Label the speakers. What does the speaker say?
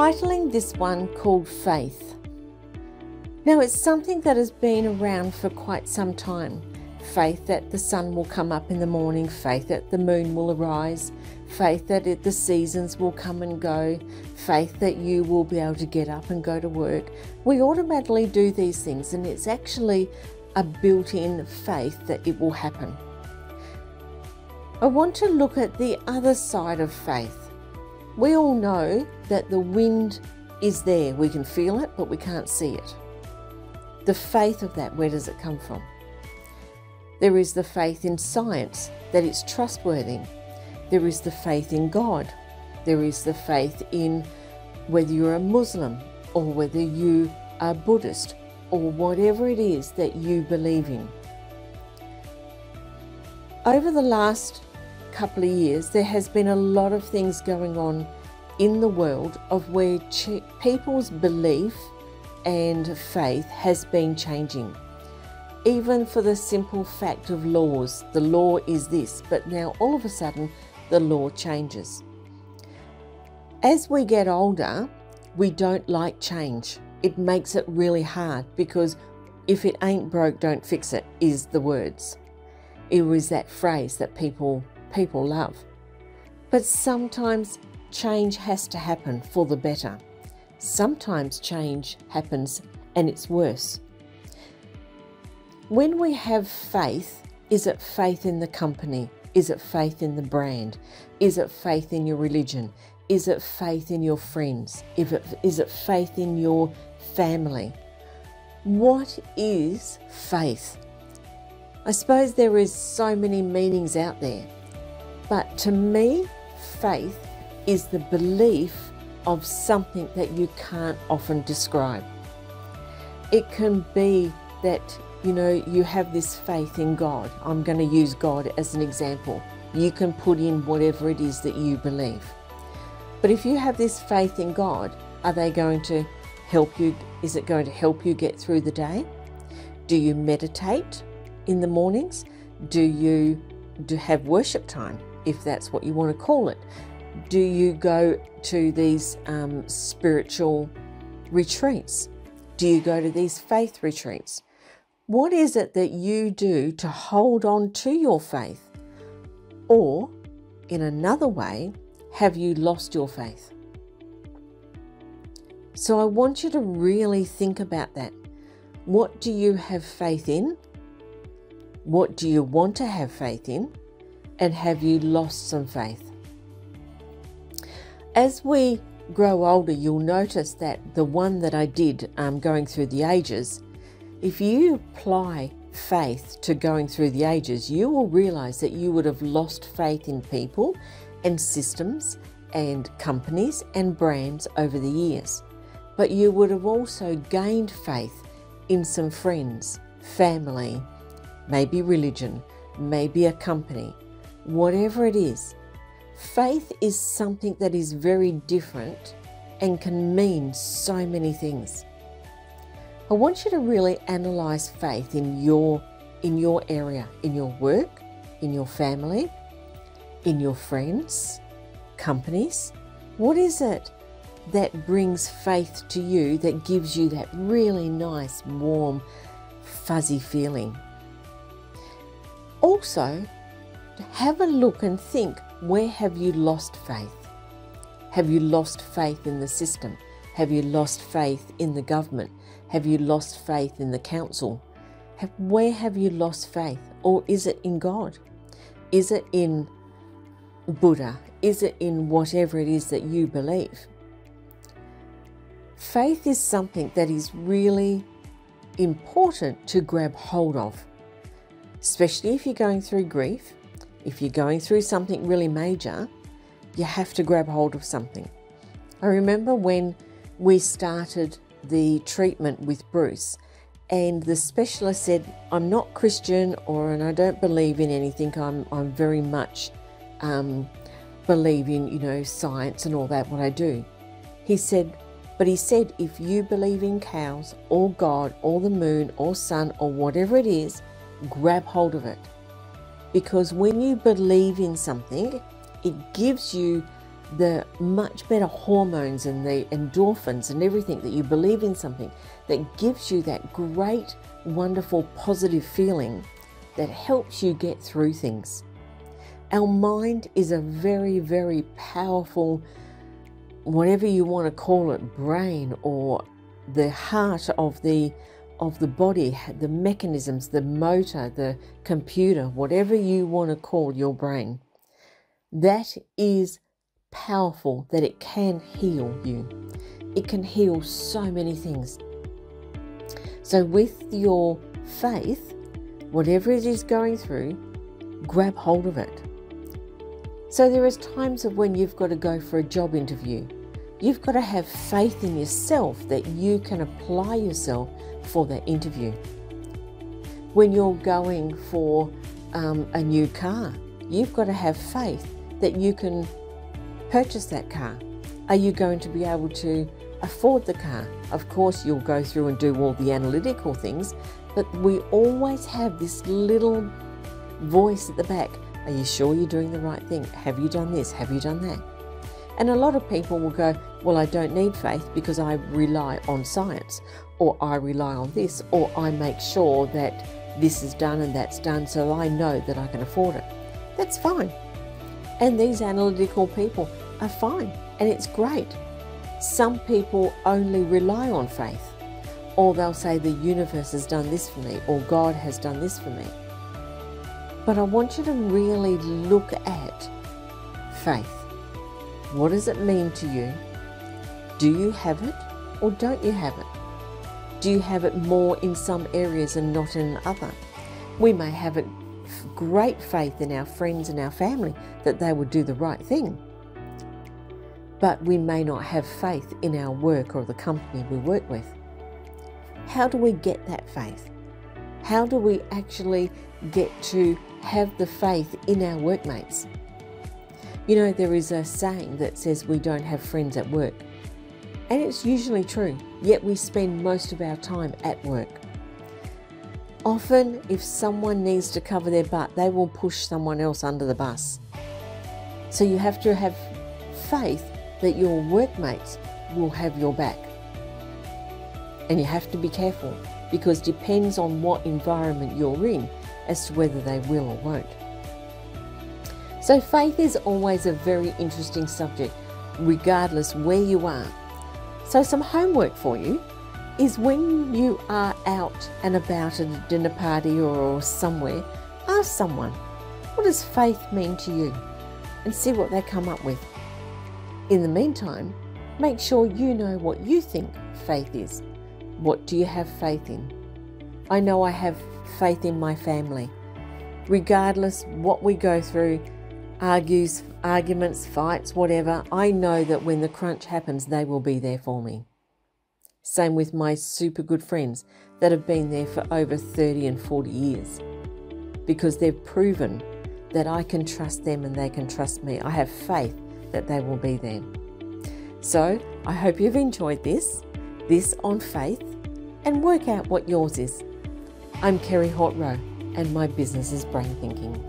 Speaker 1: titling this one called Faith. Now, it's something that has been around for quite some time. Faith that the sun will come up in the morning, faith that the moon will arise, faith that the seasons will come and go, faith that you will be able to get up and go to work. We automatically do these things, and it's actually a built-in faith that it will happen. I want to look at the other side of faith. We all know that the wind is there. We can feel it, but we can't see it. The faith of that, where does it come from? There is the faith in science, that it's trustworthy. There is the faith in God. There is the faith in whether you're a Muslim or whether you are Buddhist or whatever it is that you believe in. Over the last couple of years, there has been a lot of things going on in the world of where people's belief and faith has been changing. Even for the simple fact of laws, the law is this, but now all of a sudden the law changes. As we get older, we don't like change. It makes it really hard because if it ain't broke, don't fix it, is the words. It was that phrase that people love. But sometimes change has to happen for the better. Sometimes change happens and it's worse. When we have faith, is it faith in the company? Is it faith in the brand? Is it faith in your religion? Is it faith in your friends? Is it faith in your family? What is faith? I suppose there is so many meanings out there, but to me, faith is the belief of something that you can't often describe. It can be that, you know, you have this faith in God. I'm going to use God as an example. You can put in whatever it is that you believe. But if you have this faith in God, are they going to help you? Is it going to help you get through the day? Do you meditate in the mornings? Do you have worship time, if that's what you want to call it? Do you go to these spiritual retreats? Do you go to these faith retreats? What is it that you do to hold on to your faith? Or, in another way, have you lost your faith? So I want you to really think about that. What do you have faith in? What do you want to have faith in? And have you lost some faith? As we grow older, you'll notice that the one that I did going through the ages, if you apply faith to going through the ages, you will realize that you would have lost faith in people and systems and companies and brands over the years. But you would have also gained faith in some friends, family, maybe religion, maybe a company, whatever it is. Faith is something that is very different and can mean so many things. I want you to really analyze faith in your area, in your work, in your family, in your friends, companies. What is it that brings faith to you, that gives you that really nice, warm, fuzzy feeling? Also, have a look and think, where have you lost faith? Have you lost faith in the system? Have you lost faith in the government? Have you lost faith in the council? Where have you lost faith? Or is it in God? Is it in Buddha? Is it in whatever it is that you believe? Faith is something that is really important to grab hold of, especially if you're going through grief. If you're going through something really major, you have to grab hold of something. I remember when we started the treatment with Bruce, and the specialist said, I'm not Christian and I don't believe in anything. I'm very much believe in, you know, science and all that, what I do. He said, if you believe in cows or God or the moon or sun or whatever it is, grab hold of it. Because when you believe in something, it gives you the much better hormones and the endorphins and everything that you believe in something that gives you that great, wonderful, positive feeling that helps you get through things. Our mind is a very, very powerful, whatever you want to call it, brain, or the heart of the body, the mechanisms, the motor, the computer, whatever you want to call your brain. That is powerful, that it can heal you. It can heal so many things. So with your faith, whatever it is going through, grab hold of it. So there is times of when you've got to go for a job interview. You've got to have faith in yourself that you can apply yourself for that interview. When you're going for a new car, you've got to have faith that you can purchase that car. Are you going to be able to afford the car? Of course, you'll go through and do all the analytical things, but we always have this little voice at the back. Are you sure you're doing the right thing? Have you done this? Have you done that? And a lot of people will go, well, I don't need faith because I rely on science, or I rely on this, or I make sure that this is done and that's done so I know that I can afford it. That's fine. And these analytical people are fine, and it's great. Some people only rely on faith, or they'll say the universe has done this for me, or God has done this for me. But I want you to really look at faith. What does it mean to you? Do you have it or don't you have it? Do you have it more in some areas and not in other? We may have a great faith in our friends and our family that they would do the right thing, but we may not have faith in our work or the company we work with. How do we get that faith? How do we actually get to have the faith in our workmates? You know, there is a saying that says we don't have friends at work. And it's usually true, yet we spend most of our time at work. Often, if someone needs to cover their butt, they will push someone else under the bus. So you have to have faith that your workmates will have your back. And you have to be careful, because it depends on what environment you're in as to whether they will or won't. So faith is always a very interesting subject, regardless where you are. So some homework for you is when you are out and about at a dinner party or somewhere, ask someone, what does faith mean to you? And see what they come up with. In the meantime, make sure you know what you think faith is. What do you have faith in? I know I have faith in my family. Regardless what we go through, arguments, fights, whatever, I know that when the crunch happens, they will be there for me. Same with my super good friends that have been there for over 30 and 40 years, because they've proven that I can trust them and they can trust me. I have faith that they will be there. So I hope you've enjoyed this on faith, and work out what yours is. I'm Kerry Hortrow, and my business is Brain Thinking.